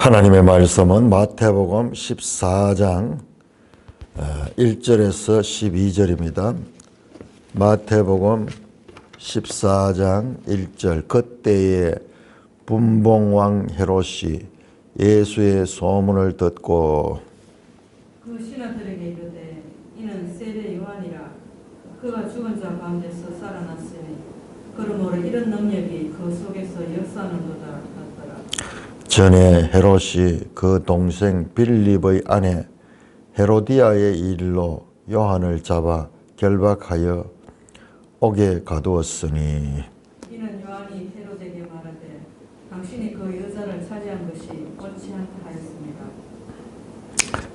하나님의 말씀은 마태복음 14장 1절에서 12절입니다. 마태복음 14장 1절. 그때에 분봉왕 헤롯이 예수의 소문을 듣고 그 신하들에게 이르되 이는 세례 요한이라. 그가 죽은 자 가운데서 살아났으니 그러므로 이런 능력이 그 속에서 역사하는도다 하더라. 전에 헤롯이 그 동생 빌립의 아내 헤로디아의 일로 요한을 잡아 결박하여 옥에 가두었으니 이는 요한이 헤롯에게 말하되 당신이 그 여자를 차지한 것이 옳지 않다 하였습니다.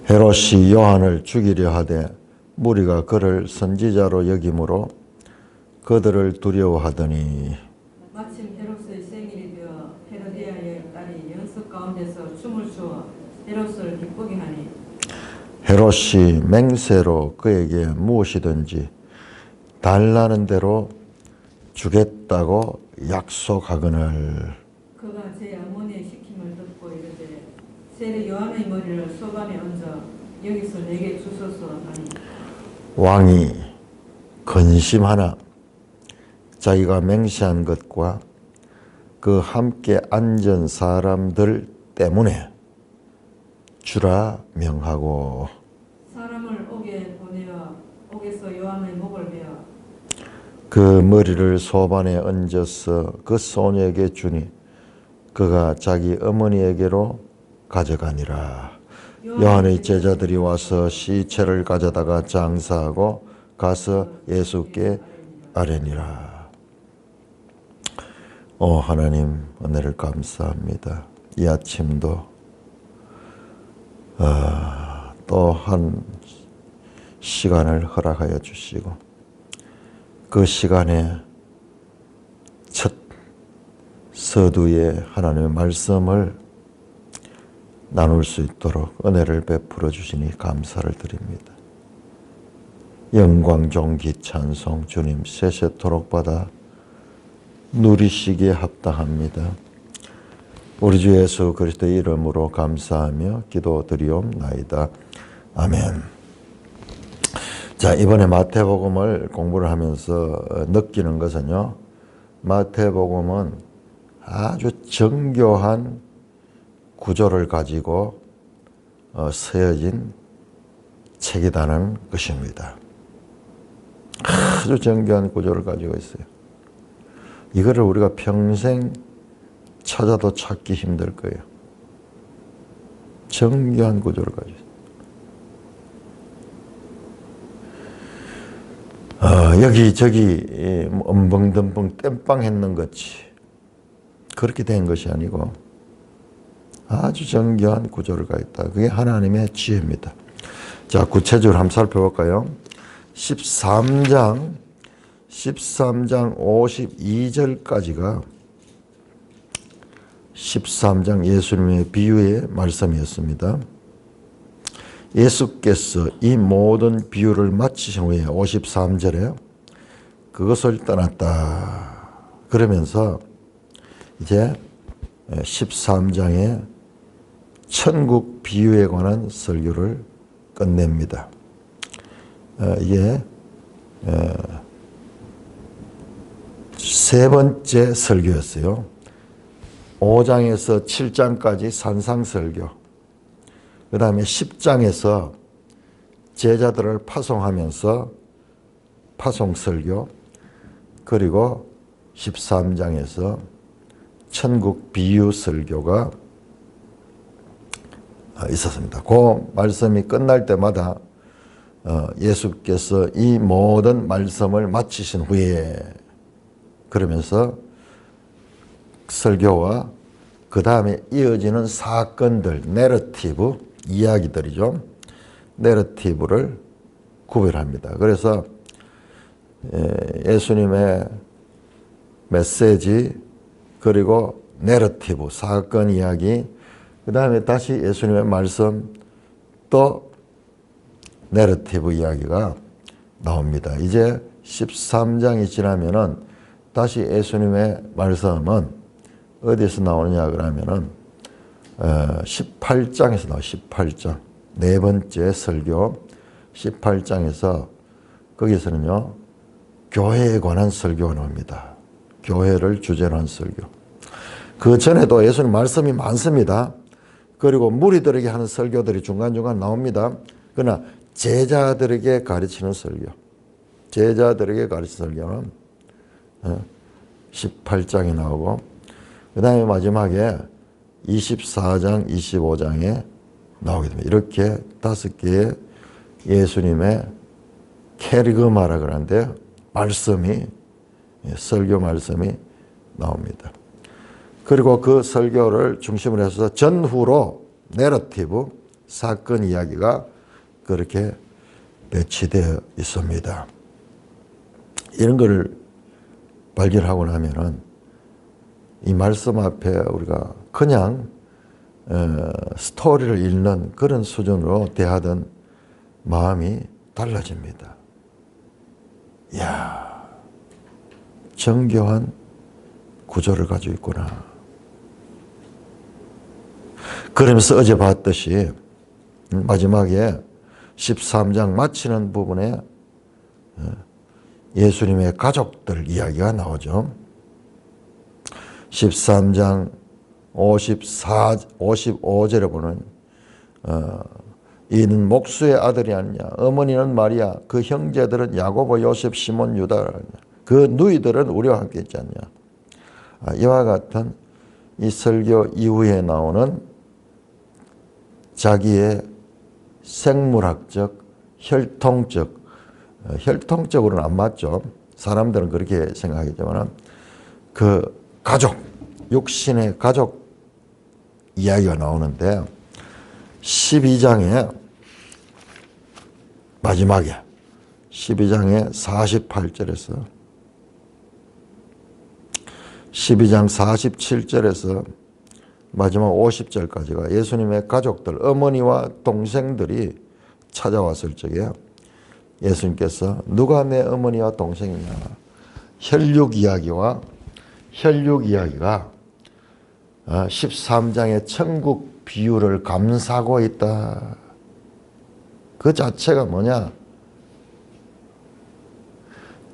헤롯이 요한을 죽이려 하되 무리가 그를 선지자로 여김으로 그들을 두려워하더니 마침 헤롯의 생일이 되어 헤로디아의 딸이 연습 가운데서 춤을 추어 헤롯을 기쁘게 하니 헤롯이 맹세로 그에게 무엇이든지 달라는 대로 주겠다고 약속하거늘 그가 제 어머니의 시킴을 듣고 이르되 세례 요한의 머리를 소반에 얹어 여기서 내게 주소서 하니 왕이 근심하나 자기가 맹세한 것과 그 함께 앉은 사람들 때문에 주라 명하고 사람을 옥에 보내어 옥에서 요한의 목을 베어 그 머리를 소반에 얹어서 그 소녀에게 주니 그가 자기 어머니에게로 가져가니라. 요한의 제자들이 와서 시체를 가져다가 장사하고 가서 예수께 아뢰니라. 오 하나님, 은혜를 감사합니다. 이 아침도 또 한 시간을 허락하여 주시고 그 시간에 첫 서두에 하나님의 말씀을 나눌 수 있도록 은혜를 베풀어 주시니 감사를 드립니다. 영광, 존귀, 찬송 주님 세세토록 받아 누리시기에 합당합니다. 우리 주 예수 그리스도의 이름으로 감사하며 기도드리옵나이다. 아멘. 자, 이번에 마태복음을 공부를 하면서 느끼는 것은요, 마태복음은 아주 정교한 구조를 가지고 쓰여진 책이라는 것입니다. 아주 정교한 구조를 가지고 있어요. 이거를 우리가 평생 찾아도 찾기 힘들 거예요. 정교한 구조를 가지고 있어요. 여기저기 엄벙덤벙 땜빵 했는 것이 그렇게 된 것이 아니고 아주 정교한 구조를 가지고 있다. 그게 하나님의 지혜입니다. 자, 구체적으로 한번 살펴볼까요? 13장 52절까지가 13장 예수님의 비유의 말씀이었습니다. 예수께서 이 모든 비유를 마치신 후에 53절에 그것을 떠났다. 그러면서 이제 13장의 천국 비유에 관한 설교를 끝냅니다. 이게 세 번째 설교였어요. 5장에서 7장까지 산상설교, 그 다음에 10장에서 제자들을 파송하면서 파송설교, 그리고 13장에서 천국 비유 설교가 있었습니다. 그 말씀이 끝날 때마다 예수께서 이 모든 말씀을 마치신 후에 그러면서 설교와 그 다음에 이어지는 사건들, 내러티브, 이야기들이죠. 내러티브를 구별합니다. 그래서 예수님의 메시지, 그리고 내러티브, 사건 이야기, 그 다음에 다시 예수님의 말씀, 또 내러티브 이야기가 나옵니다. 이제 13장이 지나면은 다시 예수님의 말씀은 어디서 나오느냐 그러면은 18장에서 나와요. 18장. 네 번째 설교 18장에서 거기서는요. 교회에 관한 설교가 나옵니다. 교회를 주제로 한 설교. 그 전에도 예수님 말씀이 많습니다. 그리고 무리들에게 하는 설교들이 중간중간 나옵니다. 그러나 제자들에게 가르치는 설교. 제자들에게 가르치는 설교는 18장이 나오고 그 다음에 마지막에 24장, 25장에 나오게 됩니다. 이렇게 5개의 예수님의 캐리그마라 그러는데 말씀이 설교 말씀이 나옵니다. 그리고 그 설교를 중심으로 해서 전후로 내러티브 사건 이야기가 그렇게 배치되어 있습니다. 이런 걸 발견하고 나면은 이 말씀 앞에 우리가 그냥 스토리를 읽는 그런 수준으로 대하던 마음이 달라집니다. 이야, 정교한 구조를 가지고 있구나. 그러면서 어제 봤듯이 마지막에 13장 마치는 부분에 예수님의 가족들 이야기가 나오죠. 13장 55절에 보면 이는 목수의 아들이 아니냐. 어머니는 마리아, 그 형제들은 야고보, 요셉, 시몬, 유다, 그 누이들은 우리와 함께 있지 않냐. 이와 같은 이 설교 이후에 나오는 자기의 생물학적, 혈통적으로는 안 맞죠. 사람들은 그렇게 생각하겠지만 그 가족, 육신의 가족 이야기가 나오는데 12장에 마지막에 12장의 48절에서 12장 47절에서 마지막 50절까지가 예수님의 가족들, 어머니와 동생들이 찾아왔을 적에 예수님께서 누가 내 어머니와 동생이냐. 혈육 이야기가 13장의 천국 비유를 감싸고 있다. 그 자체가 뭐냐?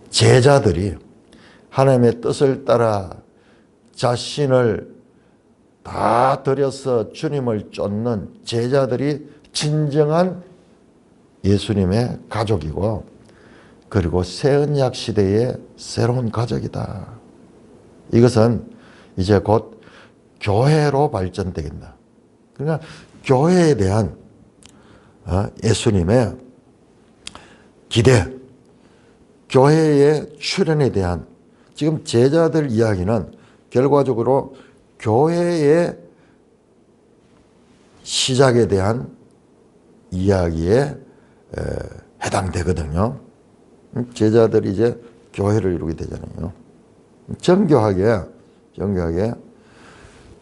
제자들이 하나님의 뜻을 따라 자신을 다 들여서 주님을 쫓는 제자들이 진정한 예수님의 가족이고, 그리고 새 언약 시대의 새로운 가족이다. 이것은 이제 곧 교회로 발전되겠다. 그러니까 교회에 대한 예수님의 기대, 교회의 출현에 대한 지금 제자들 이야기는 결과적으로 교회의 시작에 대한 이야기에 해당되거든요. 제자들이 이제 교회를 이루게 되잖아요. 정교하게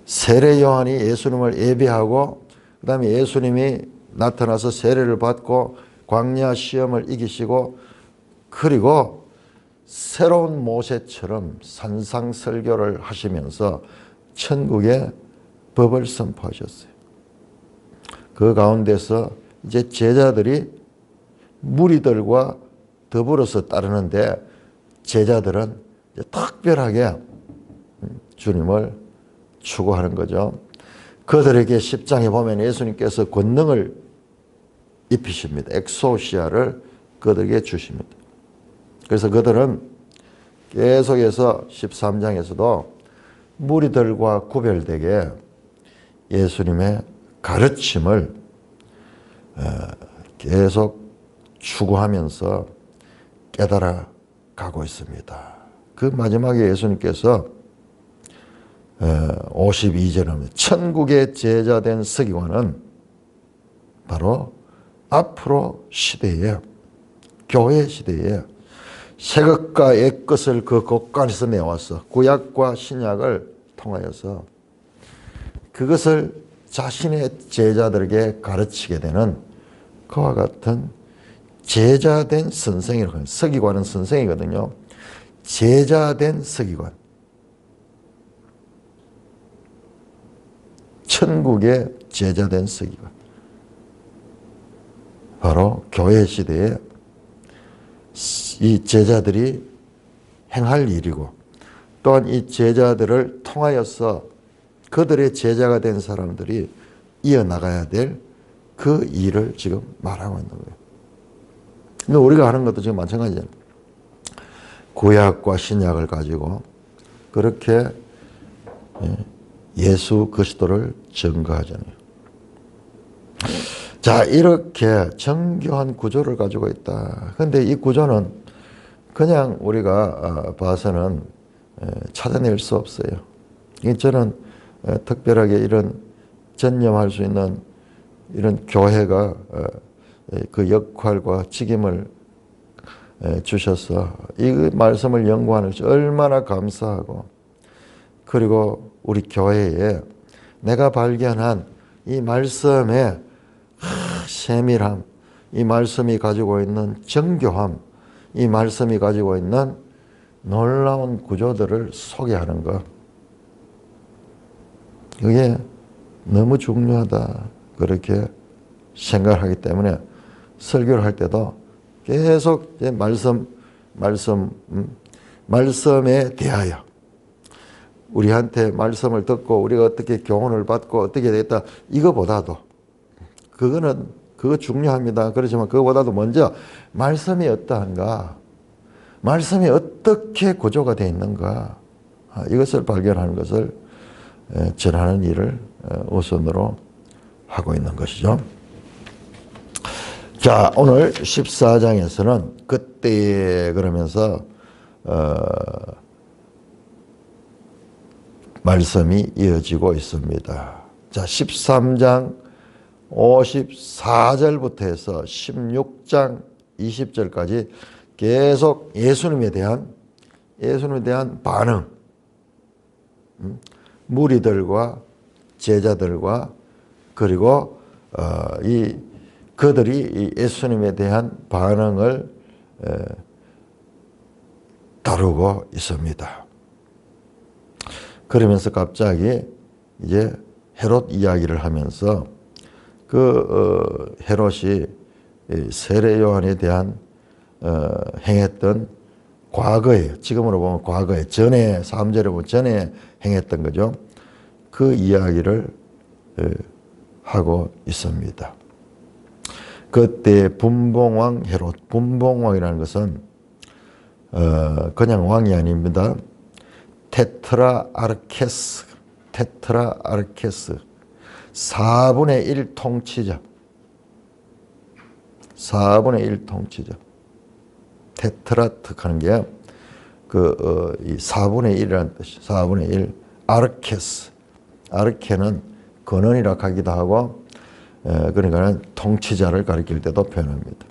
세례 요한이 예수님을 예배하고 그 다음에 예수님이 나타나서 세례를 받고 광야 시험을 이기시고 그리고 새로운 모세처럼 산상설교를 하시면서 천국의 법을 선포하셨어요. 그 가운데서 이제 제자들이 무리들과 더불어서 따르는데 제자들은 이제 특별하게 주님을 추구하는 거죠. 그들에게 10장에 보면 예수님께서 권능을 입히십니다. 엑소시아를 그들에게 주십니다. 그래서 그들은 계속해서 13장에서도 무리들과 구별되게 예수님의 가르침을 계속 추구하면서 깨달아 가고 있습니다. 그 마지막에 예수님께서 52절에 합니다. 천국의 제자된 서기관은 바로 앞으로 시대에, 교회 시대에 새것과 옛것을 그 곳간에서 내와서 구약과 신약을 통하여서 그것을 자신의 제자들에게 가르치게 되는 그와 같은 제자된 선생이라고 합니다. 서기관은 선생이거든요. 제자된 서기관. 천국의 제자된 서기관. 바로 교회 시대에 이 제자들이 행할 일이고 또한 이 제자들을 통하여서 그들의 제자가 된 사람들이 이어나가야 될 그 일을 지금 말하고 있는 거예요. 근데 우리가 하는 것도 지금 마찬가지잖아요. 구약과 신약을 가지고 그렇게 예수 그리스도를 증거하잖아요. 자, 이렇게 정교한 구조를 가지고 있다. 그런데 이 구조는 그냥 우리가 봐서는 찾아낼 수 없어요. 저는 특별하게 이런 전념할 수 있는 이런 교회가 그 역할과 책임을 주셔서 이 말씀을 연구하는 것이 얼마나 감사하고, 그리고 우리 교회에 내가 발견한 이 말씀의 세밀함, 이 말씀이 가지고 있는 정교함, 이 말씀이 가지고 있는 놀라운 구조들을 소개하는 것, 그게 너무 중요하다 그렇게 생각하기 때문에 설교를 할 때도 계속 말씀에 대하여 우리한테 말씀을 듣고 우리가 어떻게 교훈을 받고 어떻게 되겠다, 이거보다도 그거 중요합니다. 그렇지만 그거보다도 먼저 말씀이 어떠한가, 말씀이 어떻게 구조가 되어 있는가, 이것을 발견하는 것을 전하는 일을 우선으로 하고 있는 것이죠. 자, 오늘 14장에서는 그때 그러면서 말씀이 이어지고 있습니다. 자, 13장 54절부터 해서 16장 20절까지 계속 예수님에 대한 반응, 무리들과 제자들과 그리고 그들이 예수님에 대한 반응을 다루고 있습니다. 그러면서 갑자기 이제 헤롯 이야기를 하면서 그 헤롯이 세례 요한에 대한 행했던 과거에, 지금으로 보면 과거에, 전에 3절에 보면 전에 행했던 거죠. 그 이야기를 하고 있습니다. 그때 분봉왕 헤롯, 분봉왕이라는 것은 그냥 왕이 아닙니다. 테트라아르케스 4분의 1 통치자, 4분의 1 통치자. 테트라트 하는 게 이 4분의 1이라는 뜻이, 4분의 1 아르케스. 아르케는 근원이라 하기도 하고, 그러니까 통치자를 가리킬 때도 표현합니다.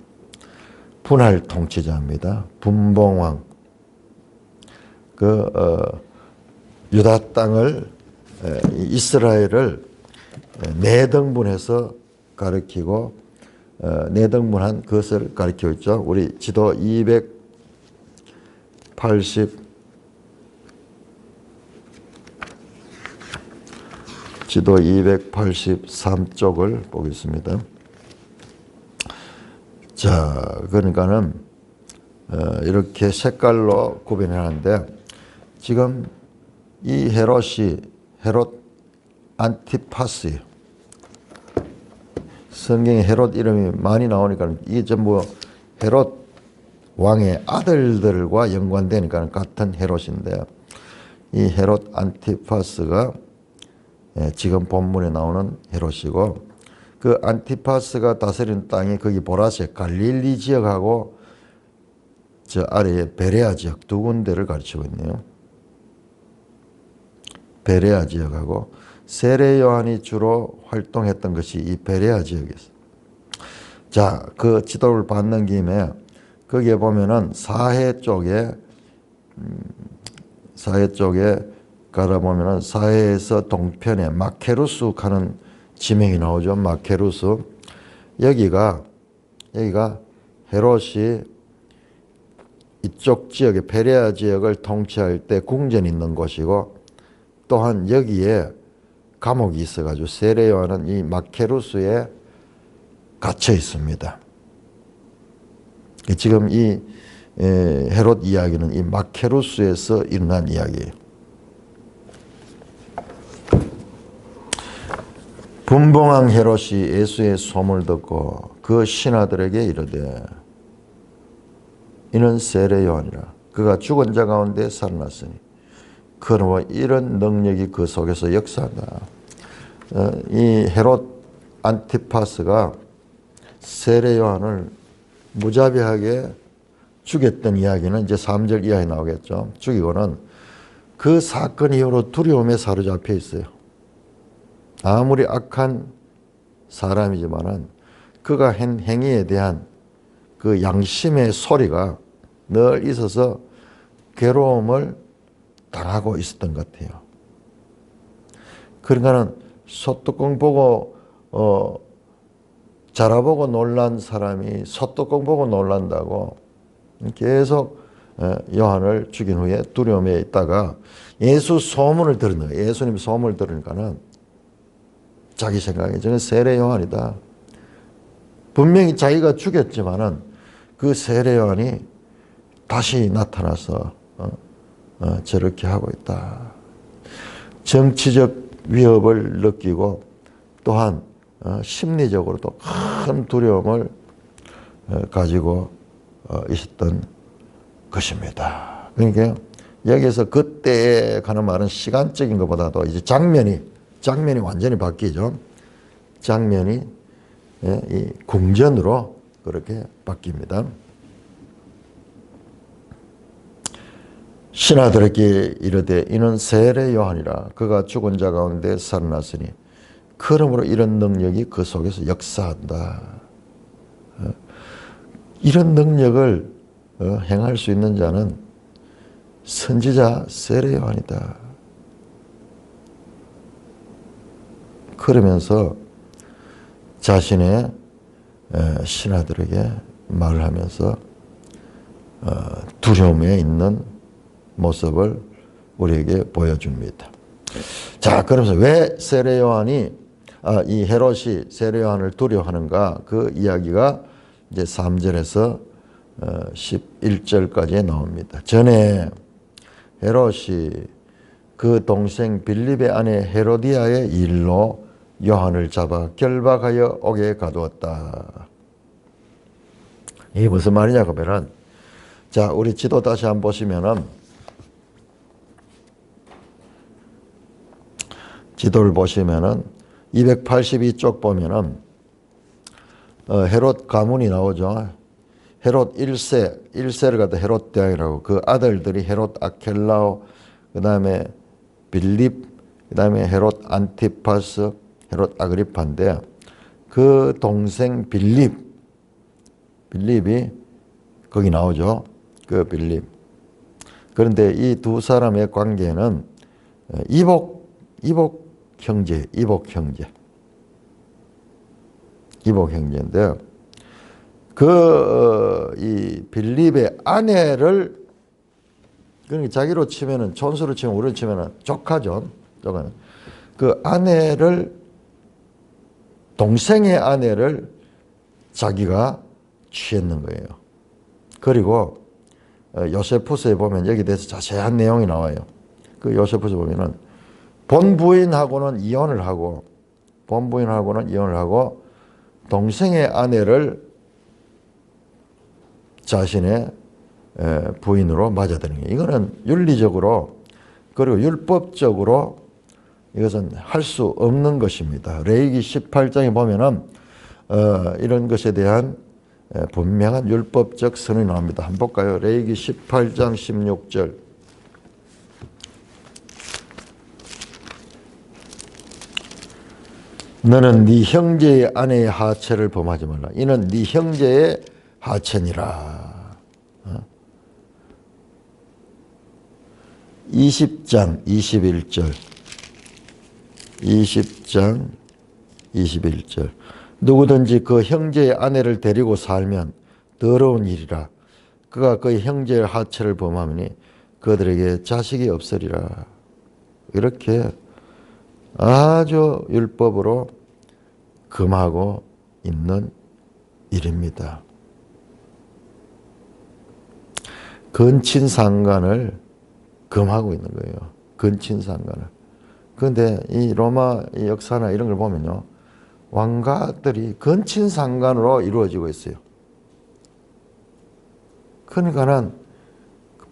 분할 통치자입니다. 분봉왕. 유다 땅을, 이스라엘을 네 등분해서 가리키고, 네 등분한 것을 가리키고 있죠. 우리 지도 283쪽을 보겠습니다. 자, 그러니까는 이렇게 색깔로 구별하는데, 지금 이 헤롯 안티파스예요. 성경에 헤롯 이름이 많이 나오니까 이게 전부 헤롯 왕의 아들들과 연관되니까 같은 헤롯인데, 이 헤롯 안티파스가 지금 본문에 나오는 헤롯이고, 그 안티파스가 다스리는 땅이 거기 보라색 갈릴리 지역하고 저 아래에 베레아 지역 두 군데를 가르치고 있네요. 베레아 지역하고 세례 요한이 주로 활동했던 것이 이 베레아 지역이었어요. 자, 그 지도를 받는 김에 거기에 보면은 사해 쪽에 가다 보면은 사해에서 동편에 마케루스 하는 지명이 나오죠. 마케루스. 여기가 헤롯이 이쪽 지역에 베레아 지역을 통치할 때 궁전이 있는 곳이고, 또한 여기에 감옥이 있어가지고 세례 요한은 이 마케루스에 갇혀 있습니다. 지금 이 헤롯 이야기는 이 마케루스에서 일어난 이야기예요. 분봉왕 헤롯이 예수의 소문을 듣고 그 신하들에게 이르되 이는 세례 요한이라. 그가 죽은 자 가운데 살아났으니 그러므로 이런 능력이 그 속에서 역사한다. 이 헤롯 안티파스가 세례 요한을 무자비하게 죽였던 이야기는 이제 3절 이하에 나오겠죠. 죽이고는 그 사건 이후로 두려움에 사로잡혀 있어요. 아무리 악한 사람이지만은 그가 한 행위에 대한 그 양심의 소리가 늘 있어서 괴로움을 당하고 있었던 것 같아요. 그러니까는 소뚜껑 보고 자라보고 놀란 사람이 소뚜껑 보고 놀란다고 계속 요한을 죽인 후에 두려움에 있다가 예수 소문을 들은 거예요. 예수님 소문을 들으니까는 자기 생각에 저는 세례 요한이다. 분명히 자기가 죽였지만은 그 세례 요한이 다시 나타나서 저렇게 하고 있다. 정치적 위협을 느끼고 또한 심리적으로도 큰 두려움을 가지고 있었던 것입니다. 그러니까 여기서 그때에 가는 말은 시간적인 것보다도 이제 장면이 완전히 바뀌죠. 장면이 이 궁전으로 그렇게 바뀝니다. 신하들에게 이르되 이는 세례 요한이라. 그가 죽은 자 가운데 살아났으니 그러므로 이런 능력이 그 속에서 역사한다. 이런 능력을 행할 수 있는 자는 선지자 세례 요한이다. 그러면서 자신의 신하들에게 말을 하면서 두려움에 있는 모습을 우리에게 보여줍니다. 자, 그러면서 왜 세례 요한이 이 헤롯이 세례 요한을 두려워하는가? 그 이야기가 이제 3절에서 11절까지 나옵니다. 전에 헤롯이 그 동생 빌립의 아내 헤로디아의 일로 요한을 잡아 결박하여 옥에 가두었다. 이게 무슨 말이냐 그러면은, 자, 우리 지도 다시 한번 보시면은, 지도를 보시면은 282쪽 보면은 헤롯 가문이 나오죠. 헤롯 1세를 갖다 헤롯 대왕이라고, 그 아들들이 헤롯 아켈라오, 그 다음에 빌립, 그 다음에 헤롯 안티파스, 헤롯 아그리파인데, 그 동생 빌립이 거기 나오죠. 그 빌립. 그런데 이 두 사람의 관계는 이복 형제인데, 이 빌립의 아내를, 그러니까 자기로 치면은, 촌수로 치면, 우리로 치면은 조카죠. 조카는. 그 동생의 아내를 자기가 취했는 거예요. 그리고 요세푸스에 보면 여기 대해서 자세한 내용이 나와요. 그 요세푸스에 보면은 본부인하고는 이혼을 하고 동생의 아내를 자신의 부인으로 맞아들이는 거예요. 이거는 윤리적으로 그리고 율법적으로 이것은 할 수 없는 것입니다. 레위기 18장에 보면은 이런 것에 대한 분명한 율법적 선언이 나옵니다. 한번 볼까요? 레위기 18장 16절. 너는 네 형제의 아내의 하체를 범하지 말라. 이는 네 형제의 하체니라. 20장 21절. 20장 21절. 누구든지 그 형제의 아내를 데리고 살면 더러운 일이라. 그가 그 형제의 하체를 범하니 그들에게 자식이 없으리라. 이렇게 아주 율법으로 금하고 있는 일입니다. 근친상간을 금하고 있는 거예요. 근친상간을. 그런데 이 로마 역사나 이런 걸 보면요, 왕가들이 근친상간으로 이루어지고 있어요. 그러니까는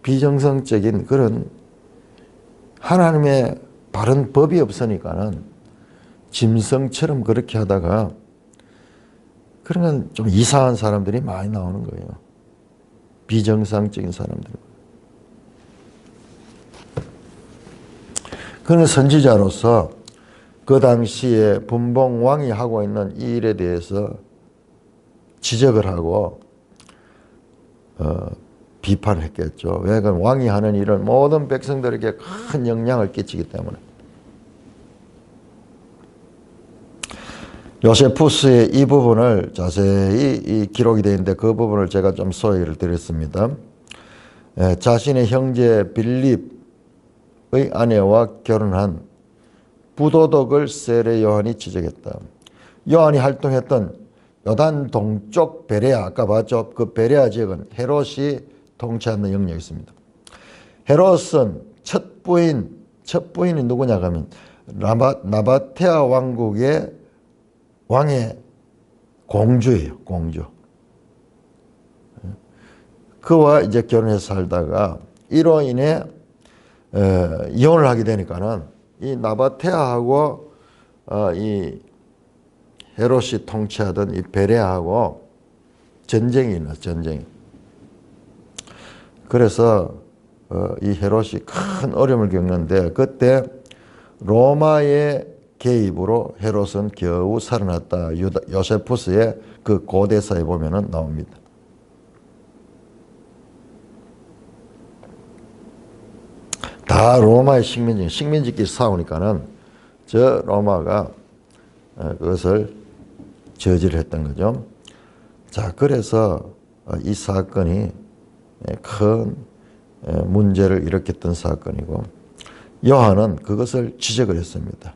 비정성적인 그런 하나님의 바른 법이 없으니까는 짐승처럼 그렇게 하다가, 그러니까 좀 이상한 사람들이 많이 나오는 거예요. 비정상적인 사람들. 그는 선지자로서 그 당시에 분봉왕이 하고 있는 이 일에 대해서 지적을 하고 비판했겠죠. 왜? 그 왕이 하는 일은 모든 백성들에게 큰 영향을 끼치기 때문에. 요세푸스의 이 부분을 자세히 기록이 되어 있는데 그 부분을 제가 좀 소개를 드렸습니다. 자신의 형제 빌립의 아내와 결혼한 부도덕을 세례 요한이 지적했다. 요한이 활동했던 요단 동쪽 베레아, 아까 봤죠? 그 베레아 지역은 헤롯이 통치하는 영역이 있습니다. 헤롯은 첫 부인이 누구냐 하면 나바테아 왕국의 왕의 공주예요, 공주. 그와 이제 결혼해서 살다가 이로 인해 이혼을 하게 되니까는 이 나바테아하고 이 헤롯이 통치하던 이 베레아하고 전쟁이 있나, 전쟁이. 그래서 이 헤롯이 큰 어려움을 겪는데 그때 로마의 개입으로 헤롯은 겨우 살아났다. 요세푸스의 그 고대사에 보면은 나옵니다. 다 로마의 식민지끼리 싸우니까는 저 로마가 그것을 저지를 했던 거죠. 자, 그래서 이 사건이 큰 문제를 일으켰던 사건이고 요한은 그것을 지적을 했습니다.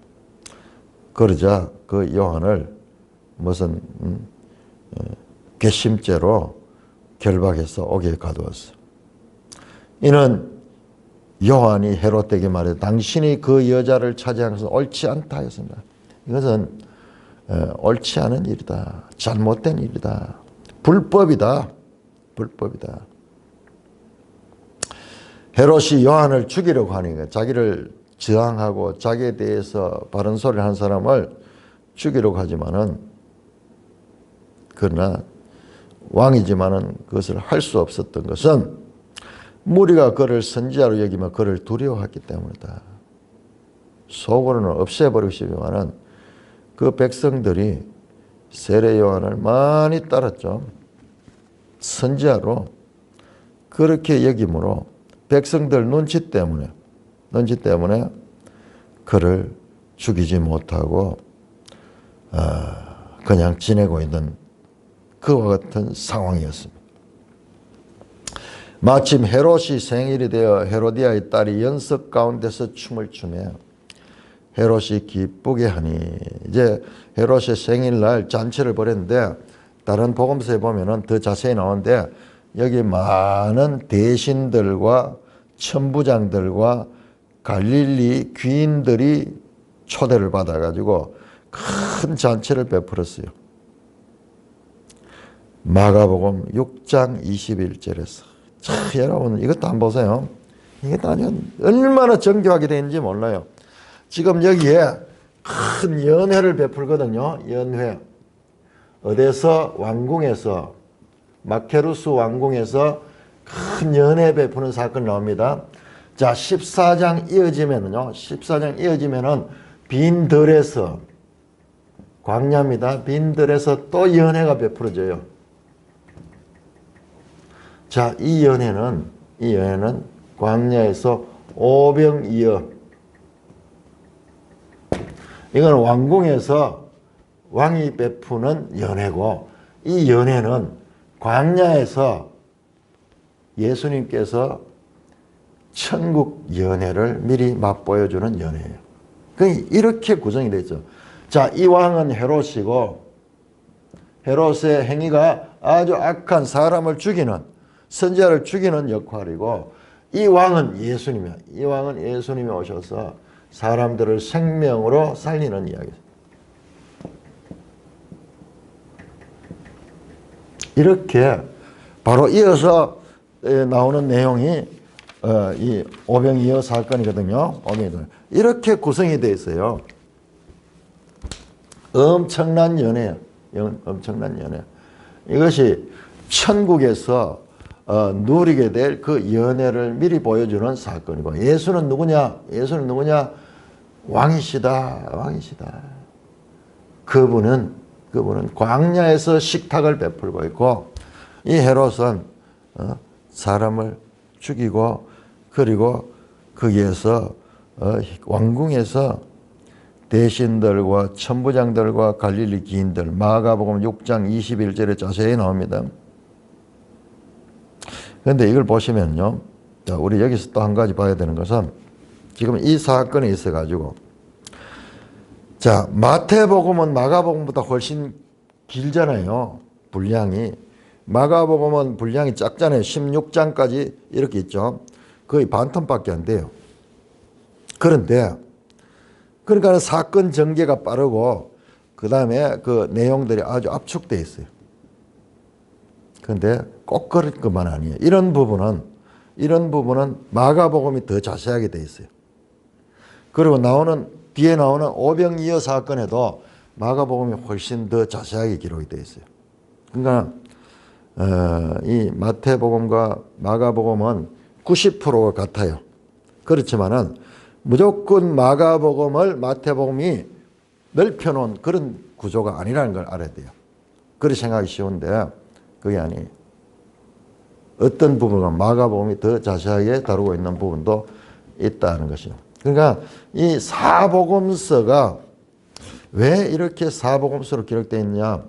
그러자 그 요한을 무슨 괘씸죄로 결박해서 옥에 가두었어. 이는 요한이 헤롯에게 말해 당신이 그 여자를 차지한 것은 옳지 않다 했습니다. 이것은 옳지 않은 일이다. 잘못된 일이다. 불법이다. 불법이다. 헤롯이 요한을 죽이려고 하니까 자기를 저항하고 자기에 대해서 바른 소리를 하는 사람을 죽이려고 하지만은 그러나 왕이지만은 그것을 할 수 없었던 것은 무리가 그를 선지자로 여기며 그를 두려워했기 때문이다. 속으로는 없애버리고 싶지만은 그 백성들이 세례 요한을 많이 따랐죠. 선지자로 그렇게 여김으로 백성들 눈치 때문에 그를 죽이지 못하고 그냥 지내고 있는 그와 같은 상황이었습니다. 마침 헤롯이 생일이 되어 헤로디아의 딸이 연석 가운데서 춤을 추며 헤롯이 기쁘게 하니, 이제 헤롯의 생일날 잔치를 벌였는데 다른 복음서에 보면은 더 자세히 나오는데 여기 많은 대신들과 천부장들과 갈릴리 귀인들이 초대를 받아가지고 큰 잔치를 베풀었어요. 마가복음 6장 21절에서. 자, 여러분 이것도 한번 보세요. 이것도 얼마나 정교하게 되는지 몰라요. 지금 여기에 큰 연회를 베풀거든요. 연회. 어디서? 왕궁에서, 마케루스 왕궁에서 큰 연회 베푸는 사건이 나옵니다. 자, 14장 이어지면은요. 14장 이어지면은 빈들에서, 광야입니다. 빈들에서 또 연회가 베풀어져요. 자, 이 연회는 광야에서 오병이어. 이건 왕궁에서 왕이 베푸는 연회고, 이 연회는 광야에서 예수님께서 천국 연회를 미리 맛보여주는 연회예요. 이렇게 구성이 되어 있죠. 자, 이 왕은 헤롯이고 헤롯의 행위가 아주 악한 사람을 죽이는 선지자를 죽이는 역할이고 이 왕은 예수님이야. 이 왕은 예수님이 오셔서 사람들을 생명으로 살리는 이야기죠. 이렇게 바로 이어서 나오는 내용이 이 오병이어 사건이거든요. 이렇게 구성이 되어 있어요. 엄청난 연애예요. 엄청난 연애. 이것이 천국에서 누리게 될 그 연애를 미리 보여주는 사건이고 예수는 누구냐? 예수는 누구냐? 왕이시다. 왕이시다. 그분은 광야에서 식탁을 베풀고 있고 이 헤롯은 사람을 죽이고 그리고 거기에서 왕궁에서 대신들과 천부장들과 갈릴리 기인들 마가복음 6장 21절에 자세히 나옵니다. 그런데 이걸 보시면요. 자, 우리 여기서 또 한 가지 봐야 되는 것은 지금 이 사건이 있어가지고 자, 마태복음은 마가복음보다 훨씬 길잖아요. 분량이. 마가복음은 분량이 작잖아요. 16장까지 이렇게 있죠. 거의 반텀밖에 안 돼요. 그런데 그러니까 사건 전개가 빠르고 그 다음에 그 내용들이 아주 압축되어 있어요. 그런데 꼭 그럴 것만 아니에요. 이런 부분은 마가복음이 더 자세하게 되어 있어요. 그리고 뒤에 나오는 오병이어 사건에도 마가복음이 훨씬 더 자세하게 기록이 되어 있어요. 그러니까 이 마태복음과 마가복음은 90%가 같아요. 그렇지만은 무조건 마가복음을 마태복음이 넓혀놓은 그런 구조가 아니라는 걸 알아야 돼요. 그렇게 생각하기 쉬운데 그게 아니에요. 어떤 부분은 마가복음이 더 자세하게 다루고 있는 부분도 있다는 것이요. 그러니까 이 사복음서가 왜 이렇게 사복음서로 기록되어 있느냐.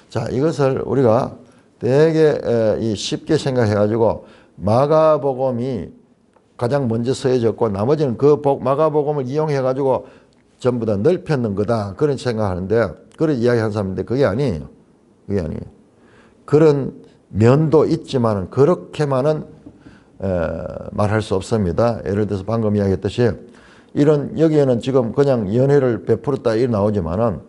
자, 이것을 우리가 되게 쉽게 생각해가지고 마가복음이 가장 먼저 써져졌고 나머지는 그 마가복음을 이용해가지고 전부 다 넓혔는 거다. 그런 생각하는데 그런 이야기하는 사람인데 그게 아니에요. 그게 아니에요. 그런 면도 있지만 그렇게만은 말할 수 없습니다. 예를 들어서 방금 이야기했듯이 여기에는 지금 그냥 연회를 베풀었다 이 나오지만은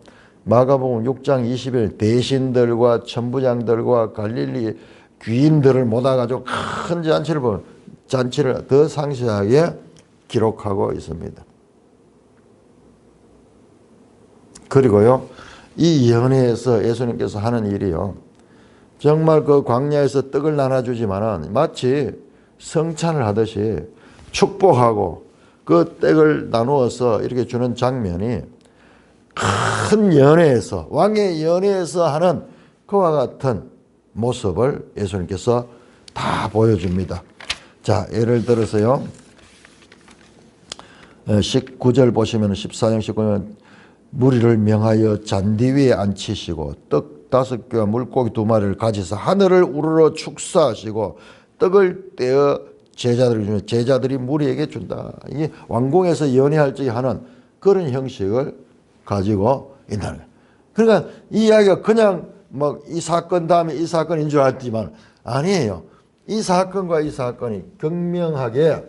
마가복음 6장 20일 대신들과 천부장들과 갈릴리 귀인들을 모아가지고 큰 잔치를 더 상세하게 기록하고 있습니다. 그리고요, 이 연회에서 예수님께서 하는 일이요, 정말 그 광야에서 떡을 나눠주지만은 마치 성찬을 하듯이 축복하고 그 떡을 나누어서 이렇게 주는 장면이 큰 연회에서, 왕의 연회에서 하는 그와 같은 모습을 예수님께서 다 보여줍니다. 자, 예를 들어서요, 19절 보시면 14장 19절 무리를 명하여 잔디 위에 앉히시고 떡 5개와 물고기 2마리를 가지사 하늘을 우러러 축사하시고 떡을 떼어 제자들에게 주면 제자들이 무리에게 준다. 이게 왕궁에서 연회할 적에 하는 그런 형식을 가지고 있다는 거예요. 그러니까 이 이야기가 그냥 이 사건 다음에 이 사건인 줄 알지만 아니에요. 이 사건과 이 사건이 극명하게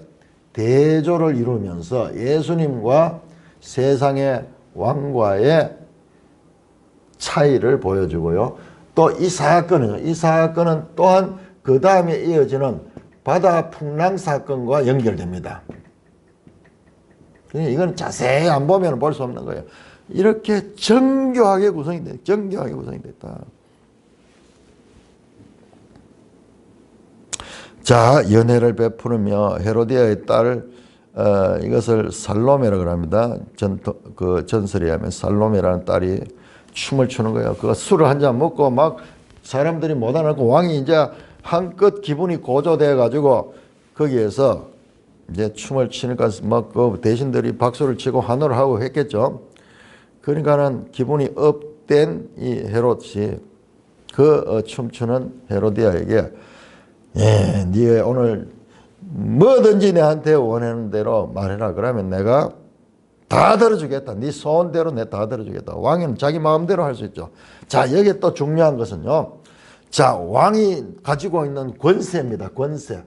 대조를 이루면서 예수님과 세상의 왕과의 차이를 보여주고요. 또 이 사건은 또한 그 다음에 이어지는 바다 풍랑 사건과 연결됩니다. 이건 자세히 안 보면 볼 수 없는 거예요. 이렇게 정교하게 구성이 됐다. 자, 연회를 베푸르며 헤로디아의 딸 이것을 살로메라고 합니다. 전설에 의하면 살로메라는 딸이 춤을 추는 거예요. 그 술을 한 잔 먹고 막 사람들이 못 알아듣고 왕이 이제 한껏 기분이 고조돼 가지고 거기에서 이제 춤을 추니까 막 그 대신들이 박수를 치고 환호를 하고 했겠죠. 그러니까는 기분이 업된 이 헤롯이 그 춤추는 헤로디아에게 네가 오늘 뭐든지 내한테 원하는 대로 말해라. 그러면 내가 다 들어주겠다. 네 소원대로 내 다 들어주겠다. 왕은 자기 마음대로 할 수 있죠. 자, 여기 또 중요한 것은요. 자, 왕이 가지고 있는 권세입니다. 권세.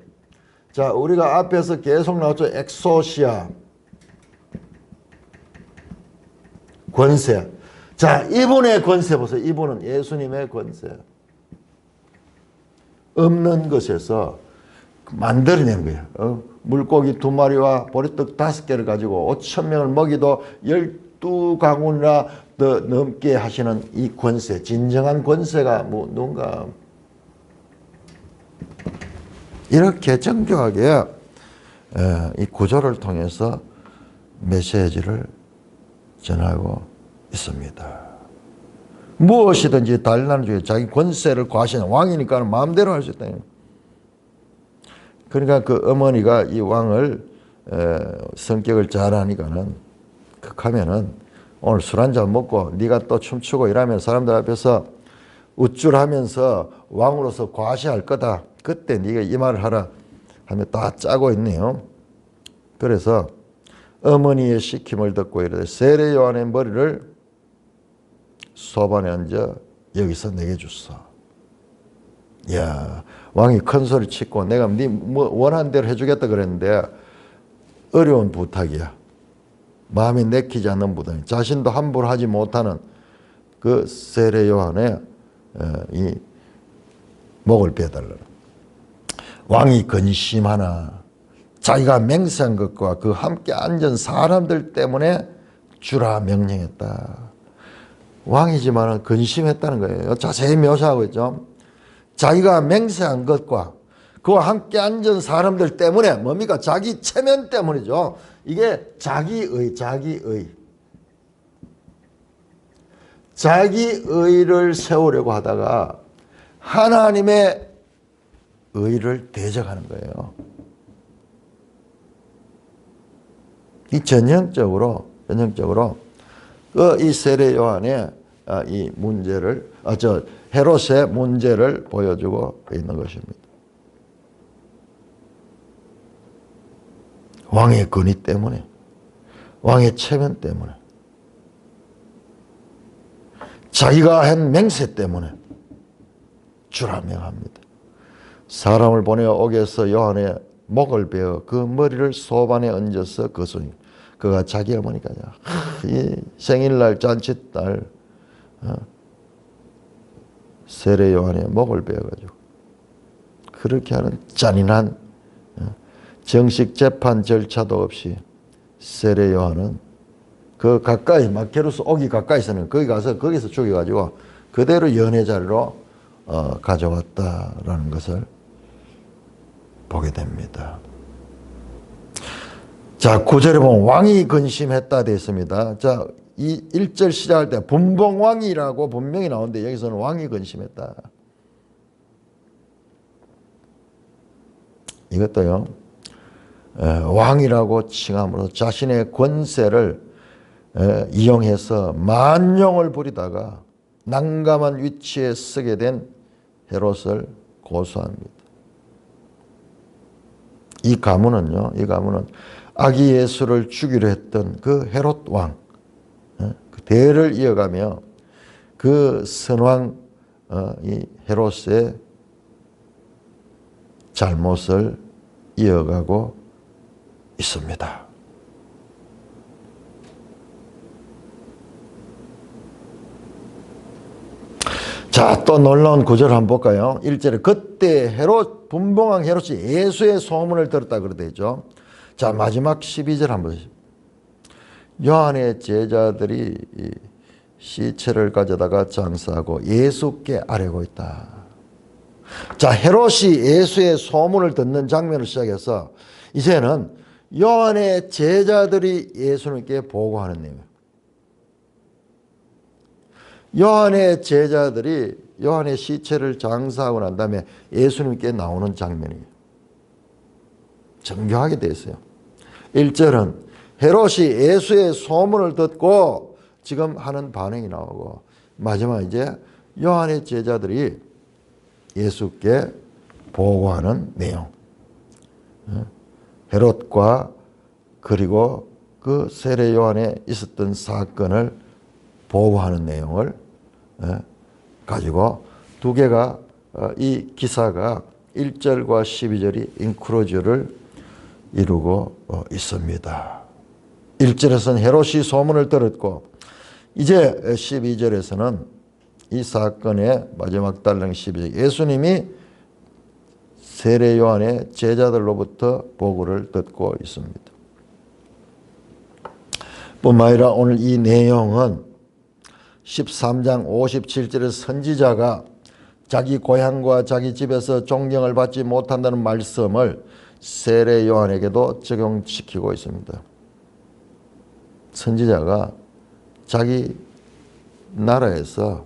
자, 우리가 앞에서 계속 나왔죠. 엑소시아. 권세. 자, 이분의 권세 보세요. 이분은 예수님의 권세. 없는 것에서 만들어낸 거예요. 물고기 2마리와 보리떡 5개를 가지고 5,000명을 먹이도 12가구나 더 넘게 하시는 이 권세, 진정한 권세가 누군가. 이렇게 정교하게 이 구조를 통해서 메시지를 전하고 있습니다. 무엇이든지 달라는 중에 자기 권세를 과시하는 왕이니까 마음대로 할 수 있다. 그러니까 그 어머니가 이 왕을 성격을 잘 아니까는 극하면은 오늘 술 한잔 먹고 네가 또 춤추고 이러면 사람들 앞에서 우쭐하면서 왕으로서 과시할 거다. 그때 네가 이 말을 하라 하며 다 짜고 있네요. 그래서 어머니의 시킴을 듣고 이르되 세례 요한의 머리를 소반에 얹어 여기서 내게 주소. 야, 왕이 큰 소리 치고 내가 네 뭐 원하는 대로 해주겠다 그랬는데 어려운 부탁이야. 마음이 내키지 않는 부탁. 자신도 함부로 하지 못하는 그 세례 요한의 이 목을 베달라. 왕이 근심하나 자기가 맹세한 것과 그 함께 앉은 사람들 때문에 주라 명령했다. 왕이지만 근심했다는 거예요. 자세히 묘사하고 있죠. 자기가 맹세한 것과 그와 함께 앉은 사람들 때문에 뭡니까? 자기 체면 때문이죠. 이게 자기의를 세우려고 하다가 하나님의 의를 대적하는 거예요. 이 전형적으로 이 세례 요한의 이 문제를 헤롯의 문제를 보여주고 있는 것입니다. 왕의 권위 때문에, 왕의 체면 때문에, 자기가 한 맹세 때문에 주라 명합니다. 사람을 보내어 옥에서 요한의 목을 베어 그 머리를 소반에 얹어서 거두니 그가 자기 어머니까지 이 생일날 잔칫날 세례 요한의 목을 베어가지고 그렇게 하는 잔인한 정식 재판 절차도 없이 세례 요한은 그 가까이 마케루스 옥이 가까이 있었는 거기 가서 거기서 죽여가지고 그대로 연회 자리로 가져왔다라는 것을 보게 됩니다. 자, 9절에 보면 왕이 근심했다 되어 있습니다. 자, 이 1절 시작할 때 분봉왕이라고 분명히 나오는데 여기서는 왕이 근심했다. 이것도요, 왕이라고 칭함으로 자신의 권세를 이용해서 만용을 부리다가 난감한 위치에 서게 된 헤롯을 고소합니다. 이 가문은 아기 예수를 죽이려 했던 그 헤롯 왕, 그 대를 이어가며 그 선왕 이 헤롯의 잘못을 이어가고 있습니다. 자, 또 놀라운 구절을 한번 볼까요? 1절에 그때 분봉왕 헤롯이 예수의 소문을 들었다 그러되죠. 자, 마지막 12절 한번 보시죠. 요한의 제자들이 시체를 가져다가 장사하고 예수께 아뢰고 있다. 자, 헤롯이 예수의 소문을 듣는 장면을 시작해서 이제는 요한의 제자들이 예수님께 보고하는 내용이에요. 요한의 제자들이 요한의 시체를 장사하고 난 다음에 예수님께 나오는 장면이에요. 정교하게 되어 있어요. 1절은 헤롯이 예수의 소문을 듣고 지금 하는 반응이 나오고, 마지막 이제 요한의 제자들이 예수께 보고하는 내용. 헤롯과 그리고 그 세례 요한에 있었던 사건을 보고하는 내용을 가지고 두 개가 이 기사가 1절과 12절이 인크로즈를 이루고 있습니다. 1절에서는 헤롯이 소문을 들었고 이제 12절에서는 이 사건의 마지막 달랑 12절 예수님이 세례 요한의 제자들로부터 보고를 듣고 있습니다. 뿐만 아니라 오늘 이 내용은 13장 57절의 선지자가 자기 고향과 자기 집에서 존경을 받지 못한다는 말씀을 세례 요한에게도 적용시키고 있습니다. 선지자가 자기 나라에서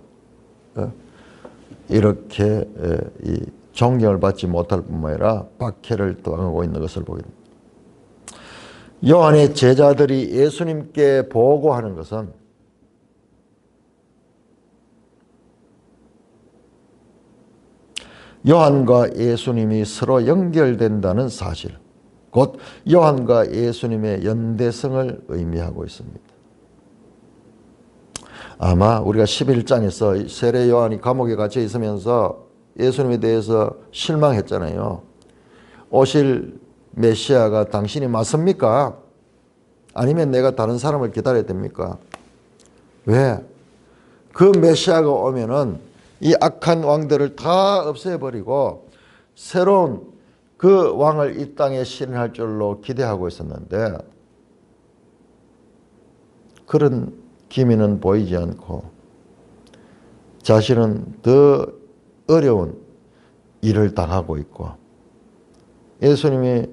이렇게 이 존경을 받지 못할 뿐만 아니라 박해를 당하고 있는 것을 보게 됩니다. 요한의 제자들이 예수님께 보고하는 것은 요한과 예수님이 서로 연결된다는 사실, 곧 요한과 예수님의 연대성을 의미하고 있습니다. 아마 우리가 11장에서 세례 요한이 감옥에 갇혀 있으면서 예수님에 대해서 실망했잖아요. 오실 메시아가 당신이 맞습니까? 아니면 내가 다른 사람을 기다려야 됩니까? 왜? 그 메시아가 오면은 이 악한 왕들을 다 없애버리고 새로운 그 왕을 이 땅에 신할 줄로 기대하고 있었는데 그런 기미는 보이지 않고 자신은 더 어려운 일을 당하고 있고 예수님이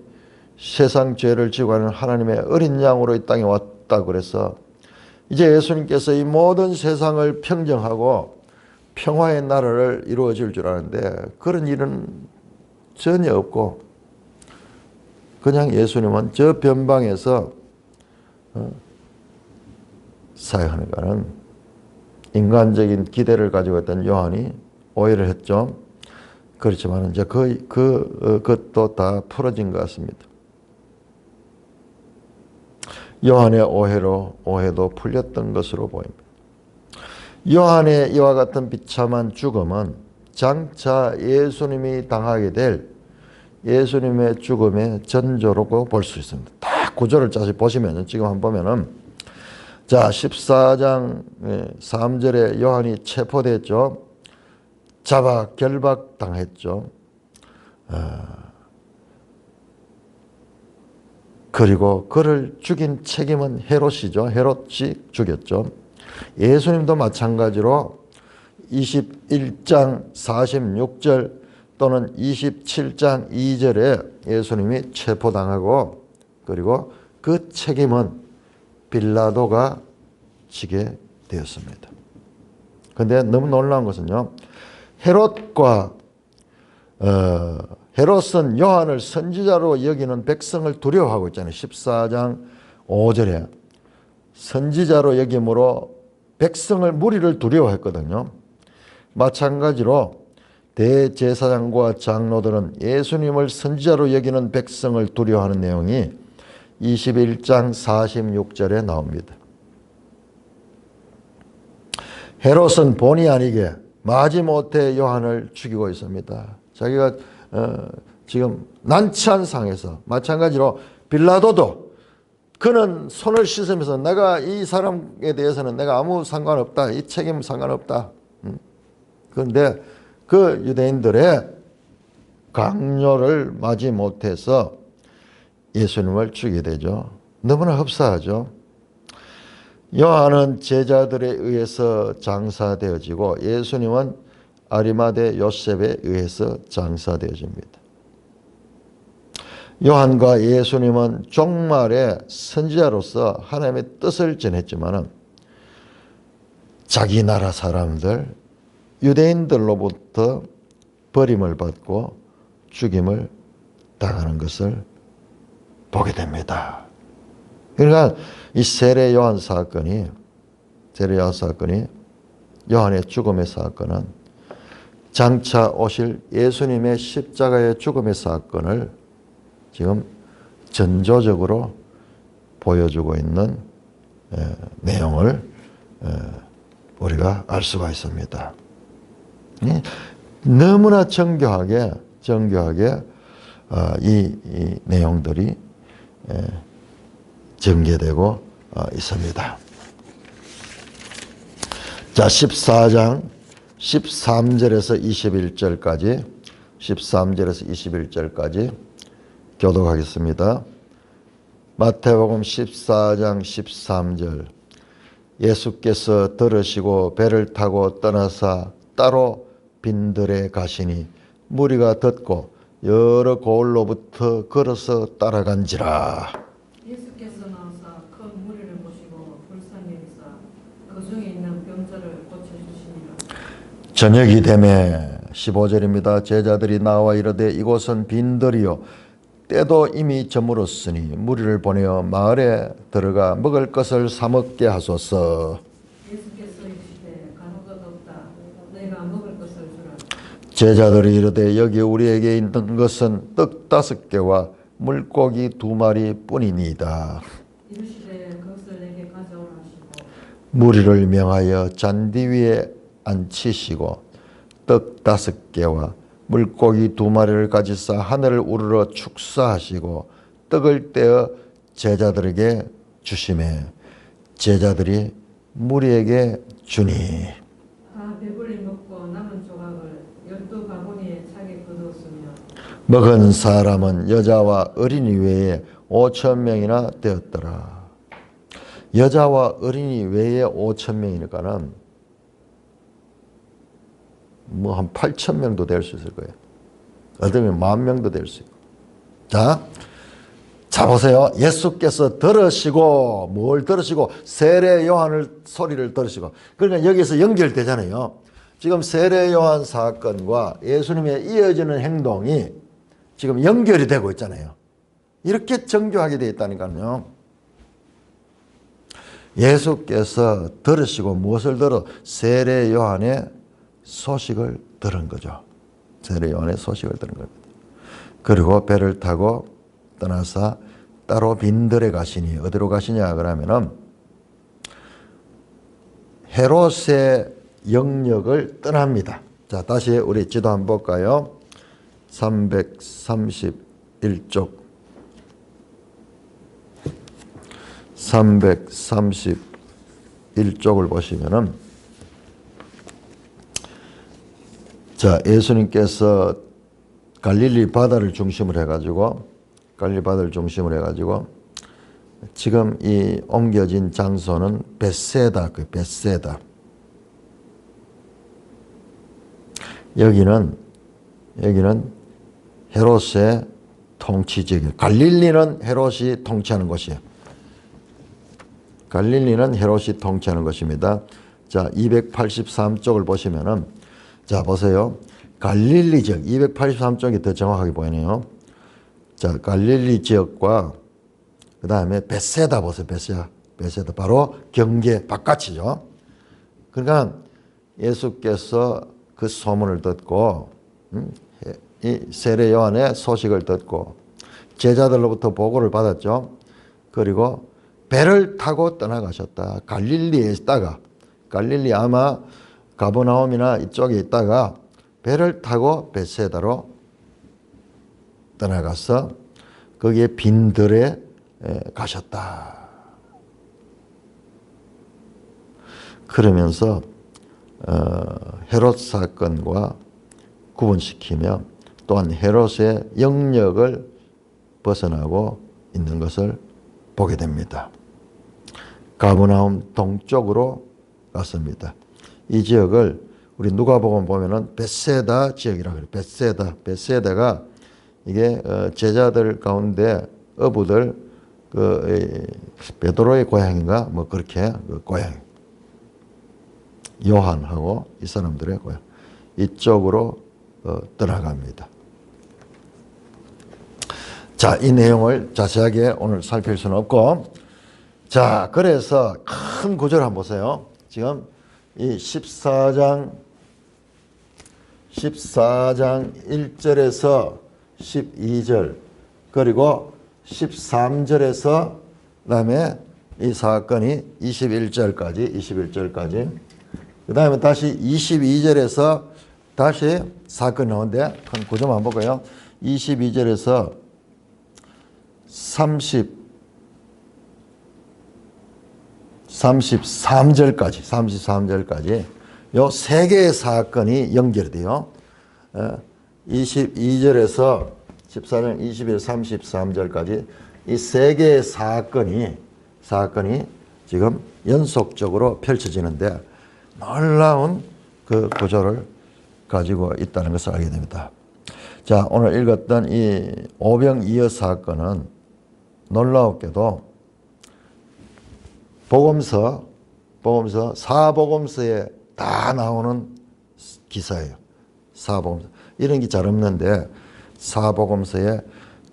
세상 죄를 지고 가는 하나님의 어린 양으로 이 땅에 왔다 그래서 이제 예수님께서 이 모든 세상을 평정하고 평화의 나라를 이루어 줄 아는데 그런 일은 전혀 없고 그냥 예수님은 저 변방에서 사역하는 것은 인간적인 기대를 가지고 있던 요한이 오해를 했죠. 그렇지만 이제 그것도 다 풀어진 것 같습니다. 요한의 오해도 풀렸던 것으로 보입니다. 요한의 이와 같은 비참한 죽음은 장차 예수님이 당하게 될 예수님의 죽음의 전조라고 볼 수 있습니다. 다 구조를 자세히 보시면 지금 한번 보면은 자 14장 3절에 요한이 체포됐죠. 잡아 결박당했죠. 그리고 그를 죽인 책임은 헤롯이죠. 헤롯이 죽였죠. 예수님도 마찬가지로 21장 46절 또는 27장 2절에 예수님이 체포당하고 그리고 그 책임은 빌라도가 지게 되었습니다. 그런데 너무 놀라운 것은요. 헤롯은 요한을 선지자로 여기는 백성을 두려워하고 있잖아요. 14장 5절에 선지자로 여김으로 백성을 무리를 두려워했거든요. 마찬가지로 대제사장과 장로들은 예수님을 선지자로 여기는 백성을 두려워하는 내용이 21장 46절에 나옵니다. 헤롯은 본의 아니게 마지못해 요한을 죽이고 있습니다. 자기가 지금 난처한 상에서 마찬가지로 빌라도도 그는 손을 씻으면서 내가 이 사람에 대해서는 내가 아무 상관없다. 이 책임 상관없다. 그런데 그 유대인들의 강요를 맞이 못해서 예수님을 죽이게 되죠. 너무나 흡사하죠. 요한은 제자들에 의해서 장사되어지고 예수님은 아리마대 요셉에 의해서 장사되어집니다. 요한과 예수님은 종말의 선지자로서 하나님의 뜻을 전했지만 자기 나라 사람들, 유대인들로부터 버림을 받고 죽임을 당하는 것을 보게 됩니다. 그러니까 이 세례 요한 사건이 요한의 죽음의 사건은 장차 오실 예수님의 십자가의 죽음의 사건을 지금 전조적으로 보여주고 있는 내용을 우리가 알 수가 있습니다. 너무나 정교하게 이 내용들이 전개되고 있습니다. 자, 14장 13절에서 21절까지 13절에서 21절까지 교독하겠습니다. 마태복음 14장 13절 예수께서 들으시고 배를 타고 떠나사 따로 빈들에 가시니 무리가 듣고 여러 고을로부터 걸어서 따라간지라. 예수께서 나오사 큰 무리를 보시고 불쌍히 여기사 그 중에 있는 병자를 고쳐주시니라. 저녁이 되매 15절입니다. 제자들이 나와 이르되 이곳은 빈들이요 때도 이미 저물었으니 무리를 보내어 마을에 들어가 먹을 것을 사 먹게 하소서. 예수께서 이르시되 가는 것 없다. 내가 먹을 것을 주라. 제자들이 이르되 여기 우리에게 있는 것은 떡 5개와 물고기 2마리 뿐이니이다. 이르시되 그것을 내게 가져오라 하시고 무리를 명하여 잔디 위에 앉히시고 떡 5개와 물고기 2마리를 가지사 하늘을 우러러 축사하시고 떡을 떼어 제자들에게 주시매 제자들이 무리에게 주니 다 배불리 먹고 남은 조각을 12바구니에 차게 거두었으며 먹은 사람은 여자와 어린이 외에 5,000명이나 되었더라. 여자와 어린이 외에 5,000명이니까는 뭐 한 8,000명도 될 수 있을 거예요. 어쩌면 10,000명도 될 수 있고. 자 보세요. 예수께서 들으시고 뭘 들으시고 세례 요한을 소리를 들으시고 그러니까 여기서 연결되잖아요. 지금 세례 요한 사건과 예수님의 이어지는 행동이 지금 연결이 되고 있잖아요. 이렇게 정교하게 되어 있다니까요. 예수께서 들으시고 무엇을 들어? 세례 요한의 소식을 들은 거죠. 세례 요한의 소식을 들은 겁니다. 그리고 배를 타고 떠나서 따로 빈들에 가시니 어디로 가시냐 그러면은 헤롯의 영역을 떠납니다. 자, 다시 우리 지도 한번 볼까요? 331쪽 331쪽을 보시면은 자, 예수님께서 갈릴리 바다를 중심으로 해가지고 지금 이 옮겨진 장소는 벳세다, 그 벳세다. 여기는 헤롯의 통치 지역. 갈릴리는 헤롯이 통치하는 곳이에요. 갈릴리는 헤롯이 통치하는 것입니다. 자, 283쪽을 보시면은 자, 보세요. 갈릴리 지역 283쪽이 더 정확하게 보이네요. 자, 갈릴리 지역과 그 다음에 벳세다 보세요. 벳세다 바로 경계 바깥이죠. 그러니까 예수께서 그 소문을 듣고 이 세례 요한의 소식을 듣고 제자들로부터 보고를 받았죠. 그리고 배를 타고 떠나가셨다. 갈릴리에 있다가 갈릴리 아마 가버나움이나 이쪽에 있다가 배를 타고 벳세다로 떠나가서 거기에 빈들에 가셨다. 그러면서 헤롯 사건과 구분시키며 또한 헤롯의 영역을 벗어나고 있는 것을 보게 됩니다. 가버나움 동쪽으로 갔습니다. 이 지역을 우리 누가복음 보면은 벳세다 지역이라고 해요. 벳세다가 이게 제자들 가운데 어부들 그 베드로의 고향인가 뭐 그렇게 그 고향 요한하고 이 사람들의 고향 이쪽으로 떠나갑니다. 자, 이 내용을 자세하게 오늘 살필 수는 없고 자, 그래서 큰 구절을 한번 보세요. 지금 이 14장 1절에서 12절 그리고 13절에서 다음에 이 사건이 21절까지. 그 다음에 다시 22절에서 다시 사건이 나오는데, 한 구조만 보고요. 22절에서 33절까지 요 세 개의 사건이 연결이 돼요. 22절에서 14절, 21, 33절까지 이 세 개의 사건이 지금 연속적으로 펼쳐지는데 놀라운 그 구조를 가지고 있다는 것을 알게 됩니다. 자, 오늘 읽었던 이 오병이어 사건은 놀라웠게도 사복음서에 다 나오는 기사예요. 사복음서. 이런 게 잘 없는데 사복음서에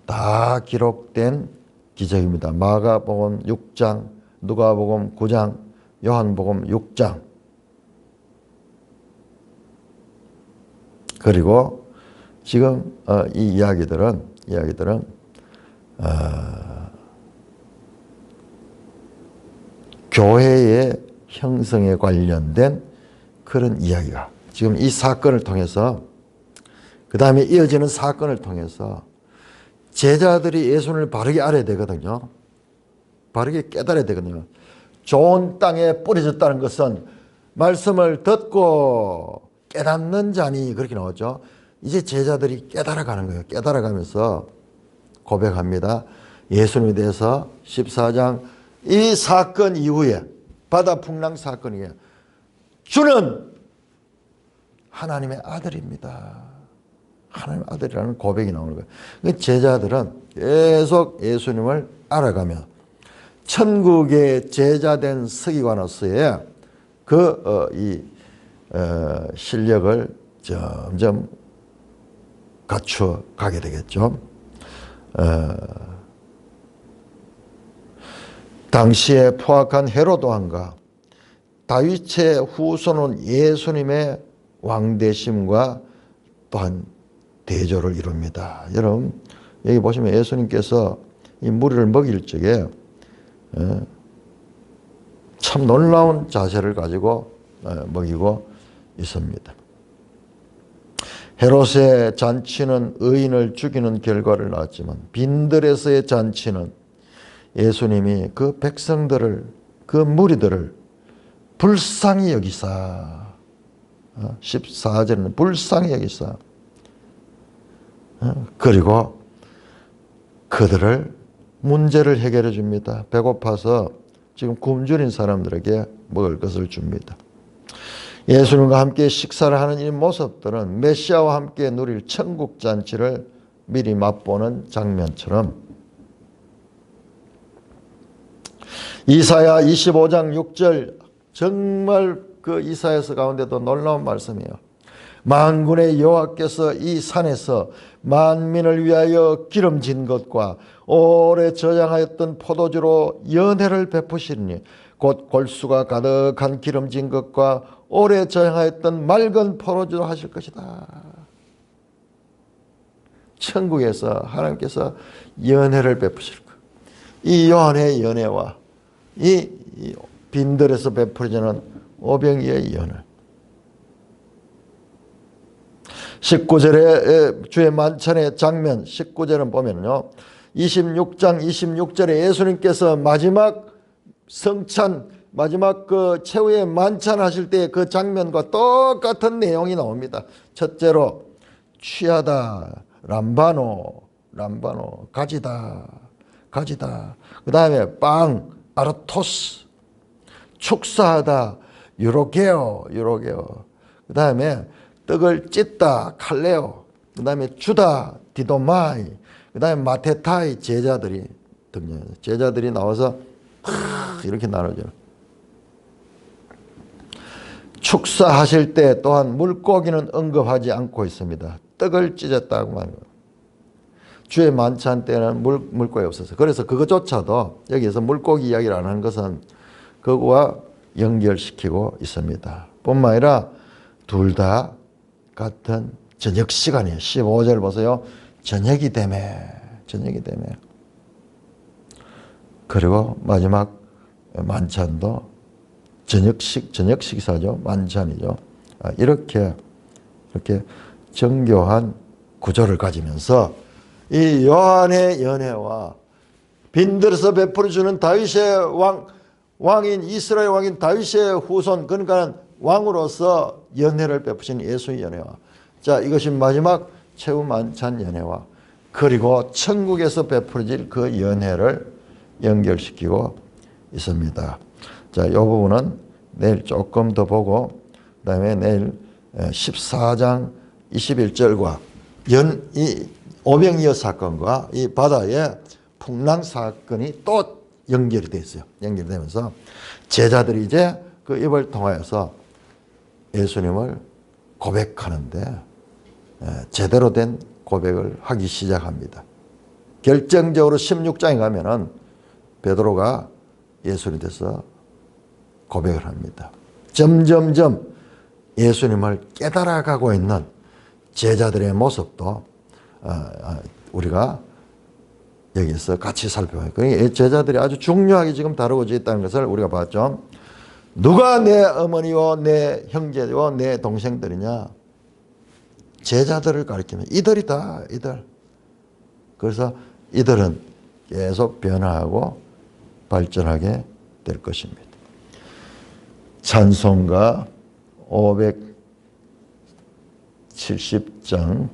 다 기록된 기적입니다. 마가복음 6장, 누가복음 9장, 요한복음 6장. 그리고 지금 이 이야기들은 교회의 형성에 관련된 그런 이야기가 지금 이 사건을 통해서, 그 다음에 이어지는 사건을 통해서 제자들이 예수님을 바르게 알아야 되거든요. 바르게 깨달아야 되거든요. 좋은 땅에 뿌려졌다는 것은 말씀을 듣고 깨닫는 자니, 그렇게 나오죠. 이제 제자들이 깨달아가는 거예요. 깨달아가면서 고백합니다. 예수님에 대해서 14장 이 사건 이후에, 바다 풍랑 사건 이후에 주는 하나님의 아들입니다. 하나님의 아들이라는 고백이 나오는 거예요. 제자들은 계속 예수님을 알아가며 천국의 제자된 서기관으로서의 실력을 점점 갖추어 가게 되겠죠. 당시에 포악한 헤롯 왕과 다윗의 후손은 예수님의 왕대심과 또한 대조를 이룹니다. 여러분, 여기 보시면 예수님께서 이 무리를 먹일 적에 참 놀라운 자세를 가지고 먹이고 있습니다. 헤롯의 잔치는 의인을 죽이는 결과를 낳았지만 빈들에서의 잔치는 예수님이 그 백성들을, 그 무리들을 불쌍히 여기사, 14절에는 불쌍히 여기사, 그리고 그들을 문제를 해결해 줍니다. 배고파서 지금 굶주린 사람들에게 먹을 것을 줍니다. 예수님과 함께 식사를 하는 이 모습들은 메시아와 함께 누릴 천국 잔치를 미리 맛보는 장면처럼 이사야 25장 6절, 정말 그 이사야서 가운데도 놀라운 말씀이에요. 만군의 여호와께서 이 산에서 만민을 위하여 기름진 것과 오래 저장하였던 포도주로 연회를 베푸시니 곧 골수가 가득한 기름진 것과 오래 저장하였던 맑은 포도주로 하실 것이다. 천국에서 하나님께서 연회를 베푸실 거예요. 이 요한의 연회와 이 빈들에서 베풀어지는 오병이어의 연회. 19절에 주의 만찬의 장면, 19절은 보면요, 26장 26절에 예수님께서 마지막 성찬, 마지막 그 최후의 만찬 하실 때 그 장면과 똑같은 내용이 나옵니다. 첫째로 취하다, 람바노, 가지다. 그 다음에 빵, 아르토스, 축사하다, 유로게오. 그 다음에 떡을 찢다, 칼레오. 그 다음에 주다, 디도마이. 그 다음에 마테타이, 제자들이 등장해요. 제자들이 나와서 이렇게 나눠져요. 축사하실 때 또한 물고기는 언급하지 않고 있습니다. 떡을 찢었다고 말합니다. 주의 만찬 때는 물고기 없었어요. 그래서 그것조차도 여기에서 물고기 이야기를 안 하는 것은 그거와 연결시키고 있습니다. 뿐만 아니라 둘 다 같은 저녁 시간이에요. 15절 보세요. 저녁이 되매. 그리고 마지막 만찬도 저녁 식사죠. 만찬이죠. 이렇게 정교한 구조를 가지면서 이 요한의 연회와 빈들에서 베풀어주는 다윗의 왕인 이스라엘 왕인 다윗의 후손, 그러니까 왕으로서 연회를 베푸신 예수의 연회와, 자, 이것이 마지막 최후 만찬 연회와 그리고 천국에서 베풀어질 그 연회를 연결시키고 있습니다. 자, 이 부분은 내일 조금 더 보고, 그 다음에 내일 14장 21절과 이 오병이어 사건과 이 바다의 풍랑 사건이 또 연결이 돼 있어요. 연결되면서 제자들이 이제 그 입을 통하여서 예수님을 고백하는데 제대로 된 고백을 하기 시작합니다. 결정적으로 16장에 가면은 베드로가 예수님에 대해서 고백을 합니다. 점점점 예수님을 깨달아가고 있는 제자들의 모습도 우리가 여기서 같이 살펴봐요. 그러니까 제자들이 아주 중요하게 지금 다루어져 있다는 것을 우리가 봤죠. 누가 내 어머니와 내 형제와 내 동생들이냐? 제자들을 가리키면 이들이다, 이들. 그래서 이들은 계속 변화하고 발전하게 될 것입니다. 찬송가 570장